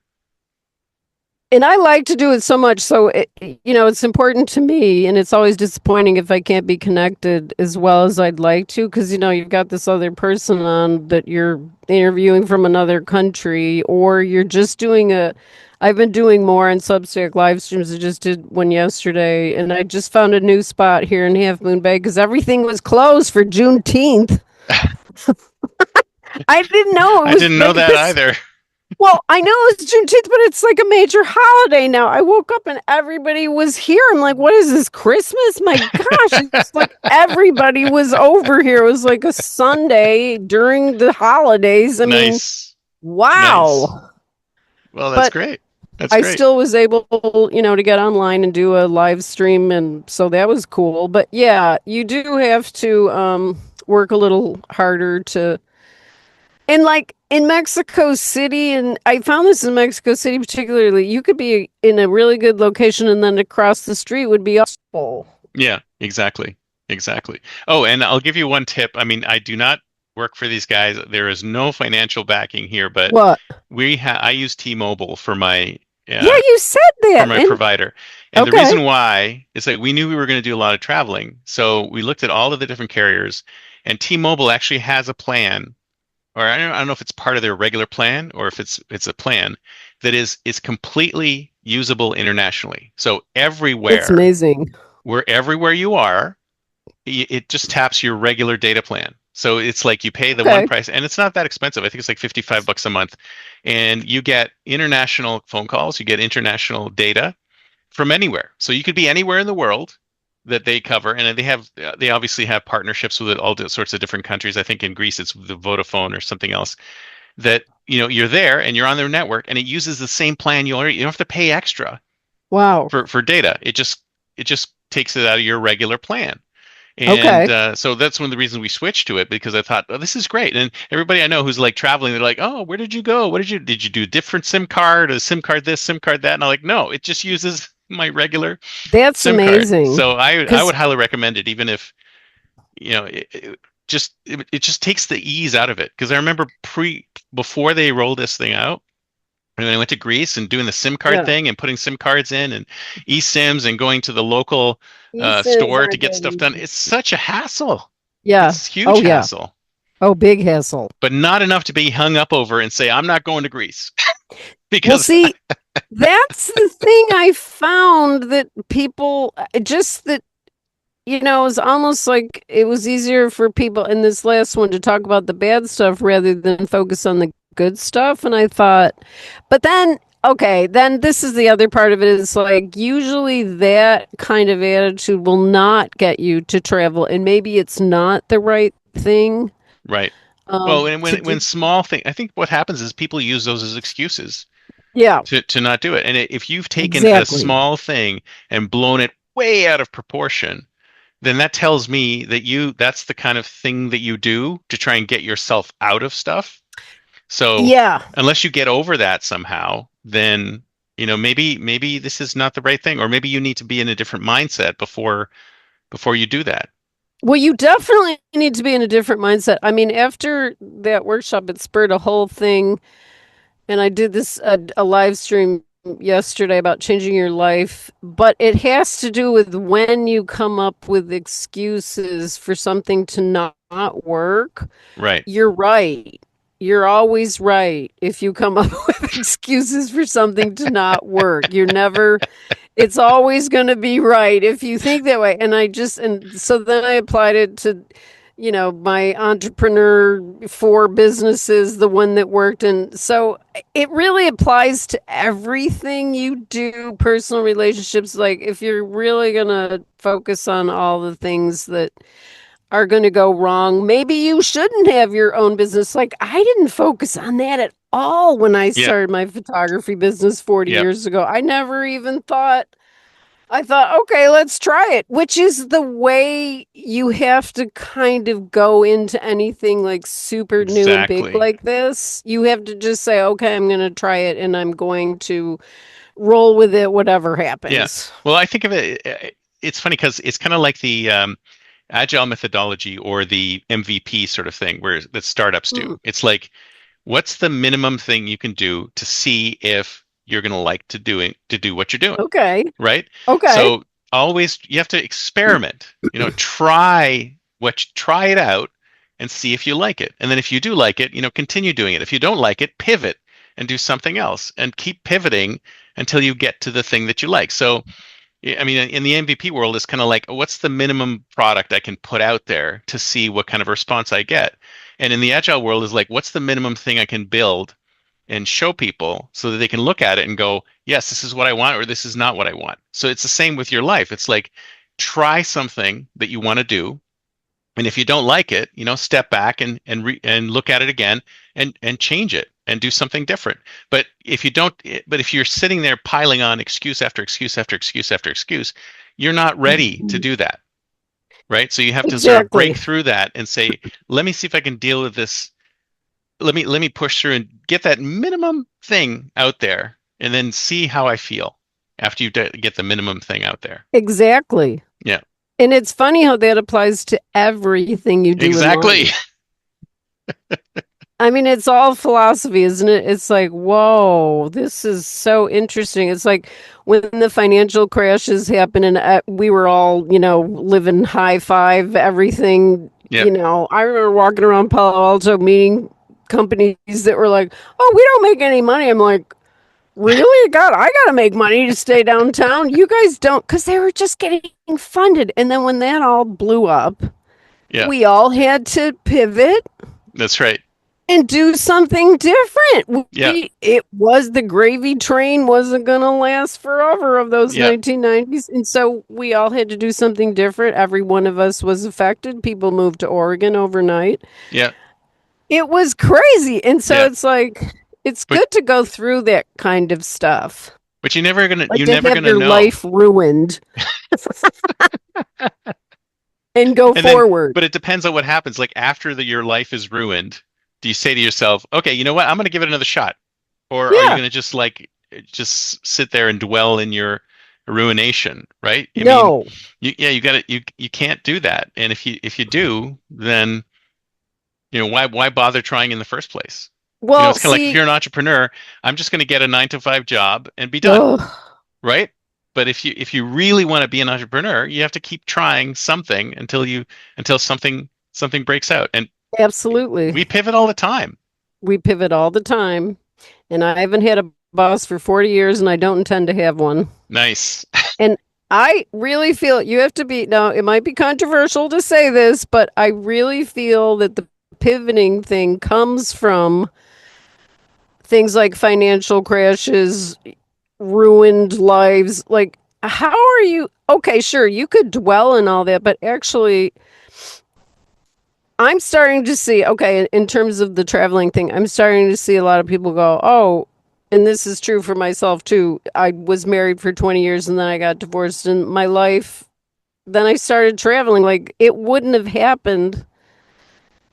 And I like to do it so much, so it's important to me, and it's always disappointing if I can't be connected as well as I'd like to, because you've got this other person on that you're interviewing from another country, or you're just doing a. I've been doing more on Substack live streams. I just did one yesterday, and I just found a new spot here in Half Moon Bay because everything was closed for Juneteenth. I didn't know I didn't know that either. Well, I know it's Juneteenth, but it's like a major holiday now. I woke up and everybody was here. I'm like, what is this, Christmas? My gosh, it's like everybody was over here. It was like a Sunday during the holidays. I mean, Nice. wow. Nice. Well, that's But great. That's I great. still was able, to get online and do a live stream, and so that was cool. But yeah, you do have to work a little harder to. And like in Mexico City, and I found this in Mexico City particularly, you could be in a really good location and then across the street would be awful. Yeah, exactly. Exactly. Oh, and I'll give you one tip. I mean, I do not work for these guys. There is no financial backing here, but What? I use T-Mobile Yeah, you said for that. my And provider. And the okay. reason why is that we knew we were going to do a lot of traveling. So we looked at all of the different carriers, and T-Mobile actually has a plan, or I don't know if it's part of their regular plan or if it's a plan that is completely usable internationally. So That's amazing. wherever you are, it just taps your regular data plan. So it's like you pay the one Okay. price, and it's not that expensive. I think it's like $55 a month, and you get international phone calls, you get international data from anywhere. So you could be anywhere in the world that they cover, and they obviously have partnerships with all sorts of different countries. I think in Greece it's the Vodafone or something else that you're there and you're on their network, and it uses the same plan. You don't have to pay extra Wow. for data. It just takes it out of your regular plan. And Okay. so that's one of the reasons we switched to it, because I thought, oh, this is great. And everybody I know who's like traveling, they're like, oh, where did you go? Did you do a different SIM card, a SIM card this, SIM card that? And I'm like, no, it just uses my regular That's SIM card. amazing. So I Because would highly recommend it, even if it just takes the ease out of it. Because I remember before they rolled this thing out, and then I went to Greece and doing the SIM card yeah, thing and putting SIM cards in and eSIMs and going to the local eSIMs store to aren't get that stuff done. easy. It's such a hassle. Yeah. It's Oh huge yeah. hassle, Oh, big hassle. but not enough to be hung up over and say, I'm not going to Greece. Well, Because see, that's the thing I found that people just that it's almost like it was easier for people in this last one to talk about the bad stuff rather than focus on the good stuff. And I thought, but then, okay, then this is the other part of it is like usually that kind of attitude will not get you to travel. And maybe it's not the right thing right. Well, and to when do. small thing, I think what happens is people use those as excuses Yeah, to not do it. And if you've taken a exactly. small thing and blown it way out of proportion, then that tells me that that's the kind of thing that you do to try and get yourself out of stuff. So Yeah. unless you get over that somehow, then maybe this is not the right thing, or maybe you need to be in a different mindset before you do that. Well, you definitely need to be in a different mindset. I mean, after that workshop, it spurred a whole thing. And I did this a live stream yesterday about changing your life, but it has to do with when you come up with excuses for something to not work. Right. You're right. You're always right if you come up with excuses for something to not work. It's always going to be right if you think that way. And so then I applied it to, my entrepreneur for businesses, the one that worked. And so it really applies to everything you do, personal relationships. Like if you're really going to focus on all the things that are going to go wrong, maybe you shouldn't have your own business. Like I didn't focus on that at all when I Yeah. started my photography business 40 Yeah. years ago. I never even thought I thought, okay, let's try it, which is the way you have to kind of go into anything like super new and big Exactly. like this. You have to just say, okay, I'm going to try it and I'm going to roll with it, whatever Yeah. happens. Well, I think of it. It's funny because it's kind of like the agile methodology or the MVP sort of thing, where that startups do. Mm, It's like, what's the minimum thing you can do to see if you're going to like to do what you're doing, okay. right? Okay. So always you have to experiment. Try it out and see if you like it. And then if you do like it, continue doing it. If you don't like it, pivot and do something else and keep pivoting until you get to the thing that you like. So yeah, I mean, in the MVP world, it's kind of like, what's the minimum product I can put out there to see what kind of response I get? And in the agile world, is like, what's the minimum thing I can build and show people so that they can look at it and go, yes, this is what I want, or this is not what I want. So it's the same with your life. It's like, try something that you want to do, and if you don't like it, step back and look at it again and change it and do something different. But if you don't, but if you're sitting there piling on excuse after excuse after excuse after excuse, you're not ready to Mhm. do that, right? So you have to sort of break Exactly. through that and say, let me see if I can deal with this. Let me push through and get that minimum thing out there, and then see how I feel after get the minimum thing out there. Exactly. Yeah, And it's funny how that applies to everything you do in exactly. life. I mean, it's all philosophy, isn't it? It's like, whoa, this is so interesting. It's like when the financial crashes happened and we were all, living high five, everything, Yeah, I remember walking around Palo Alto meeting companies that were like, oh, we don't make any money. I'm like, really? God, I got to make money to stay downtown. You guys don't, because they were just getting funded. And then when that all blew up, yeah, we all had to pivot that's right. and do something different. Yeah, It was the gravy train wasn't going to last forever of those yeah, 1990s. And so we all had to do something different. Every one of us was affected. People moved to Oregon overnight. yeah, It was crazy. And so yeah. it's like, it's But good to go through that kind of stuff, but you're never gonna like you're to never have gonna your know. life ruined and go And then, forward. but it depends on what happens. Like after your life is ruined, do you say to yourself, okay, you know what? I'm gonna give it another shot, or are you Yeah. gonna just sit there and dwell in your ruination, right? I mean, No. you got to you can't do that. And if you do, then why bother trying in the first place? Well, It's kind of like if see, you're an entrepreneur, I'm just going to get a 9 to 5 job and be done, ugh, right? But if you really want to be an entrepreneur, you have to keep trying something until something breaks out. And absolutely. we pivot all the time. We pivot all the time. And I haven't had a boss for 40 years and I don't intend to have one. Nice. And I really feel you have to be, now it might be controversial to say this, but I really feel that the pivoting thing comes from things like financial crashes, ruined lives. Like, how are you? Okay, sure, you could dwell in all that, but actually, I'm starting to see, okay, in terms of the traveling thing, I'm starting to see a lot of people go, oh, and this is true for myself too. I was married for 20 years and then I got divorced, and my life, then I started traveling. Like, it wouldn't have happened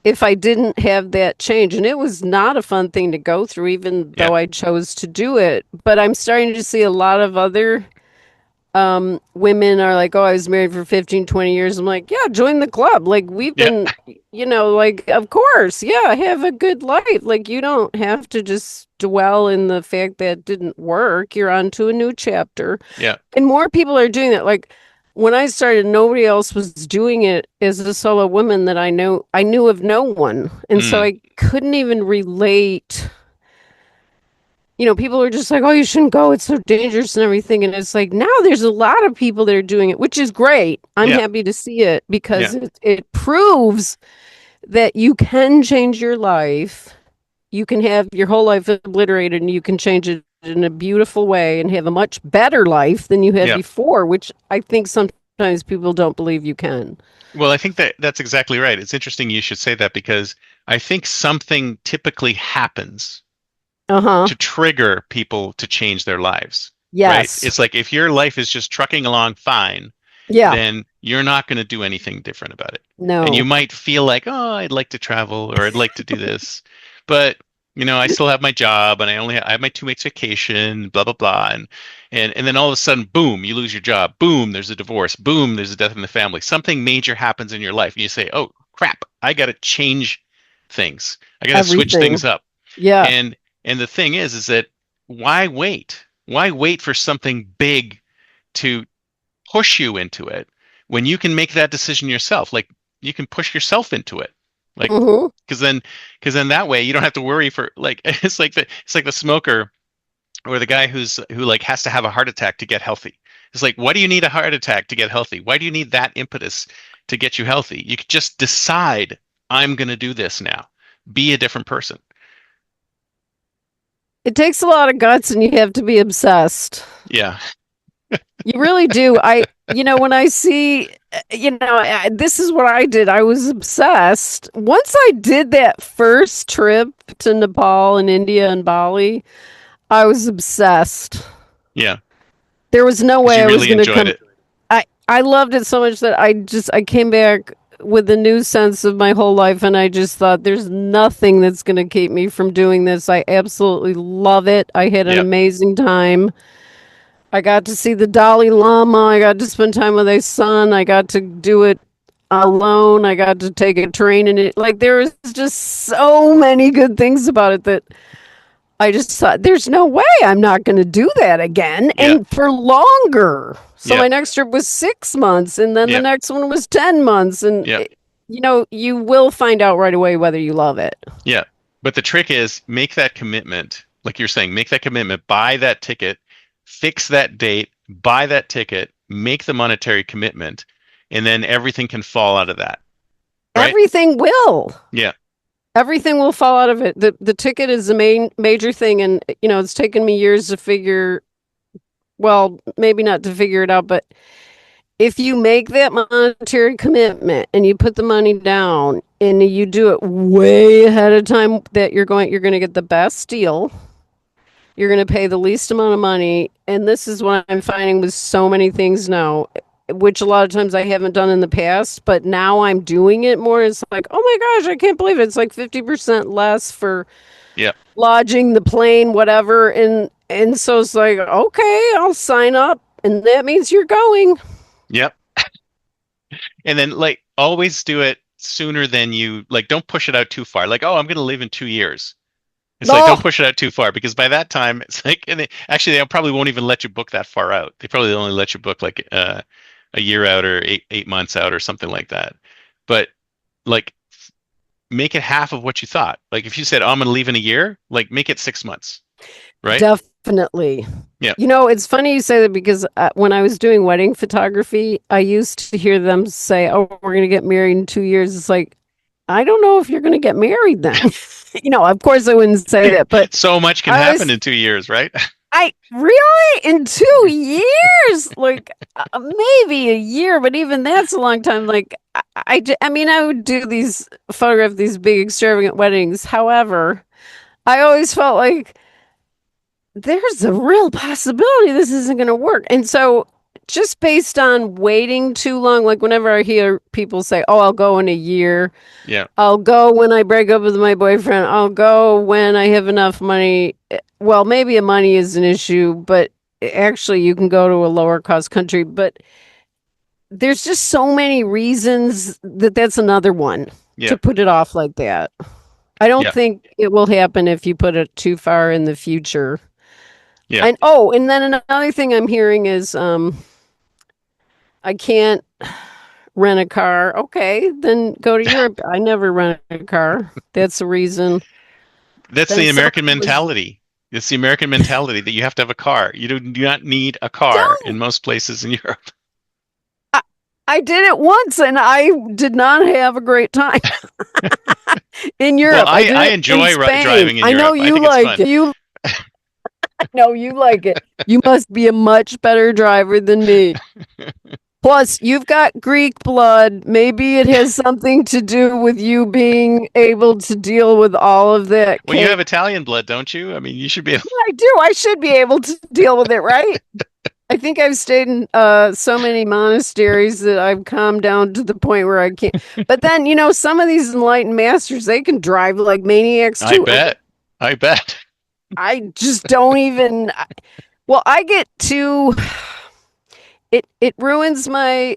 if I didn't have that change. And it was not a fun thing to go through, even Yeah. though I chose to do it. But I'm starting to see a lot of other women are like, oh, I was married for 15, 20 years. I'm like, yeah, join the club. Like, we've Yeah. been, like, of course, yeah, have a good life. Like, you don't have to just dwell in the fact that it didn't work. You're on to a new chapter. Yeah. And more people are doing that. Like, when I started, nobody else was doing it as a solo woman that I know. I knew of no one. And so Mm. I couldn't even relate people are just like, oh, you shouldn't go. It's so dangerous and everything. And it's like now there's a lot of people that are doing it, which is great. I'm Yeah, happy to see it yeah, because it proves that you can change your life. You can have your whole life obliterated and you can change it in a beautiful way and have a much better life than you had yeah. before, which I think sometimes people don't believe you can. Well, I think that that's exactly right. It's interesting you should say that because I think something typically happens Uh-huh. to trigger people to change their lives, right? Yes. It's like if your life is just trucking along fine, Yeah. then you're not going to do anything different about it. And you No. might feel like, oh, I'd like to travel or I'd like to do this, but I still have my job and I have my 2 weeks vacation, blah blah blah, and then all of a sudden, boom, you lose your job. Boom, there's a divorce. Boom, there's a death in the family. Something major happens in your life, and you say, oh crap, I got to change things. I got to switch Everything. things up. Yeah. And the thing is that why wait? Why wait for something big to push you into it when you can make that decision yourself? Like you can push yourself into it. Like Hmm. because then that way you don't have to worry for like it's like the smoker or the guy who like has to have a heart attack to get healthy. It's like, why do you need a heart attack to get healthy? Why do you need that impetus to get you healthy? You could just decide, I'm going to do this now. Be a different person. It takes a lot of guts and you have to be obsessed. Yeah. You really do. When I see, this is what I did. I was obsessed. Once I did that first trip to Nepal and India and Bali, I was obsessed. Yeah. There was no Because way you I was really going to enjoyed come. it. I loved it so much that I came back with a new sense of my whole life and I just thought there's nothing that's going to keep me from doing this. I absolutely love it. I had an Yeah. amazing time. I got to see the Dalai Lama. I got to spend time with his son. I got to do it alone. I got to take a train in it. Like there was just so many good things about it that I just thought there's no way I'm not going to do that again Yeah. and for longer. So Yeah. my next trip was 6 months and then the Yeah. next one was 10 months. And, Yeah. you will find out right away whether you love it. Yeah. But the trick is make that commitment. Like you're saying, make that commitment, buy that ticket, fix that date, buy that ticket, make the monetary commitment, and then everything can fall out of that. Right? Everything will. Yeah. Everything will fall out of it. The ticket is the major thing. And, it's taken me years to well, maybe not to figure it out, but if you make that monetary commitment and you put the money down and you do it way ahead of time that you're going to get the best deal, you're going to pay the least amount of money. And this is what I'm finding with so many things now, which a lot of times I haven't done in the past, but now I'm doing it more. It's like, oh my gosh, I can't believe it. It's like 50% less for Yeah. lodging, the plane, whatever. And so it's like, okay, I'll sign up. And that means you're going. Yep. And then like always do it sooner than you like don't push it out too far. Like, oh, I'm gonna live in 2 years. It's like don't No, push it out too far because by that time it's like and actually they probably won't even let you book that far out. They probably only let you book like a year out or eight months out or something like that. But like make it half of what you thought. Like if you said, oh, I'm gonna leave in a year, like make it 6 months, right? definitely. Yeah. It's funny you say that because when I was doing wedding photography, I used to hear them say, oh, we're going to get married in 2 years. It's like, I don't know if you're going to get married then. Of course I wouldn't say that, but So much can I happen was, in 2 years, right? I really, in 2 years, like maybe a year, but even that's a long time. Like, I mean, I would photograph these big extravagant weddings. However, I always felt like, there's a real possibility this isn't going to work. And so, just based on waiting too long, like whenever I hear people say, oh, I'll go in a year, Yeah. I'll go when I break up with my boyfriend, I'll go when I have enough money. Well, maybe money is an issue, but actually, you can go to a lower cost country. But there's just so many reasons that's another one Yeah. to put it off like that. I don't Yeah. think it will happen if you put it too far in the future. Yeah. And then another thing I'm hearing is I can't rent a car. Okay, then go to Europe. I never rent a car. That's the reason. That's Then the somebody American was mentality. It's the American mentality that you have to have a car. You do not need a car in Don't. most places in Europe. I, I did it once and I did not have a great time in Well, Europe. I did I it in enjoy Spain. driving in I know Europe. I you think it's like fun. it. I know you like it. You must be a much better driver than me. Plus, you've got Greek blood. Maybe it has something to do with you being able to deal with all of that Well, you chaos. have Italian blood, don't you? I mean, you should be able. I do. I should be able to deal with it, right? I think I've stayed in so many monasteries that I've calmed down to the point where I can't. But then, some of these enlightened masters, they can drive like maniacs I too. bet. I bet. I just don't even. Well, I get too. It ruins my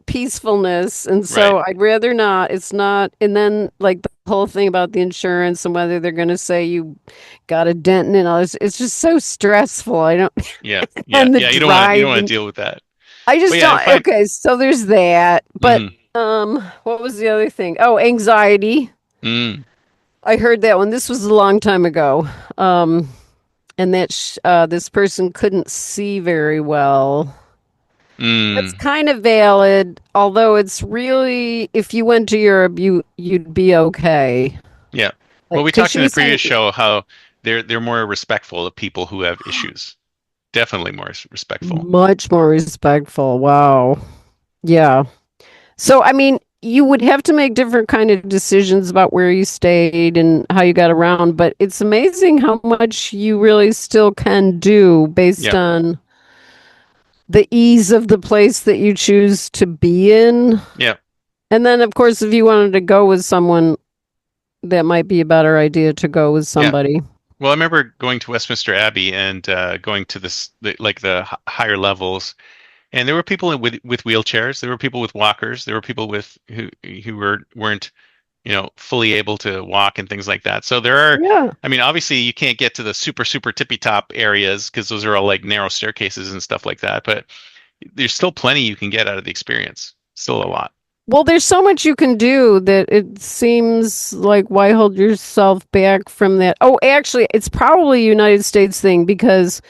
peacefulness, and Right. so I'd rather not. It's not. And then like the whole thing about the insurance and whether they're going to say you got a dent in it, all this, it's just so stressful. I don't. Yeah. Yeah. And the Yeah. You don't want driving. to deal with that. I But just yeah, don't. if I. Okay, so there's that. But Mm, what was the other thing? Oh, anxiety. mm, I heard that one. This was a long time ago. Um, and that this person couldn't see very well. That's mm. kind of valid, although it's really if you went to Europe, you'd be okay. Yeah. Well, Like, we because talked she in the was previous saying show how they're more respectful of people who have issues. Definitely more respectful. much more respectful. Wow. Yeah. So, I mean, you would have to make different kind of decisions about where you stayed and how you got around, but it's amazing how much you really still can do based Yeah. on the ease of the place that you choose to be in. Yeah. And then, of course, if you wanted to go with someone, that might be a better idea to go with Yeah. somebody. Well, I remember going to Westminster Abbey and going to like the higher levels, and there were people with wheelchairs. There were people with walkers. There were people with who weren't fully able to walk and things like that. So there are, Yeah. I mean, obviously you can't get to the super tippy top areas because those are all like narrow staircases and stuff like that. But there's still plenty you can get out of the experience. Still a lot. Well, there's so much you can do that it seems like why hold yourself back from that? Oh, actually, it's probably a United States thing because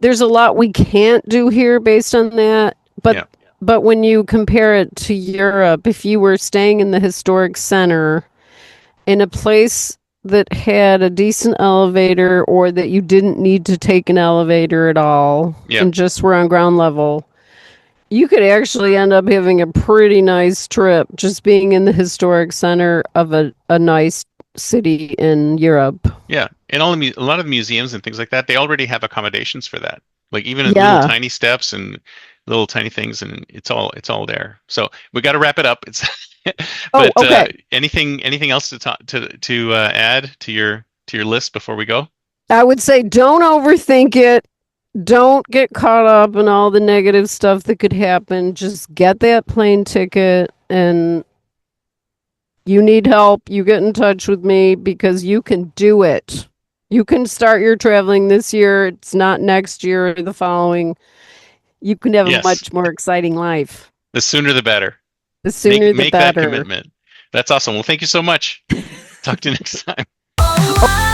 there's a lot we can't do here based on that. But Yeah. but when you compare it to Europe, if you were staying in the historic center in a place that had a decent elevator or that you didn't need to take an elevator at all Yeah. and just were on ground level, you could actually end up having a pretty nice trip just being in the historic center of a nice city in Europe. Yeah. And a lot of museums and things like that, they already have accommodations for that. Like even in little Yeah. tiny steps and little tiny things, and it's all there. So we got to wrap it up. It's Oh, but okay. anything else to talk to add to your list before we go? I would say don't overthink it. Don't get caught up in all the negative stuff that could happen. Just get that plane ticket and you need help. You get in touch with me because you can do it. You can start your traveling this year. It's not next year or the following. You can have a Yes. much more exciting life. The sooner the better. The sooner the Make that better. commitment. That's awesome. Well, thank you so much. Talk to you next time. Oh,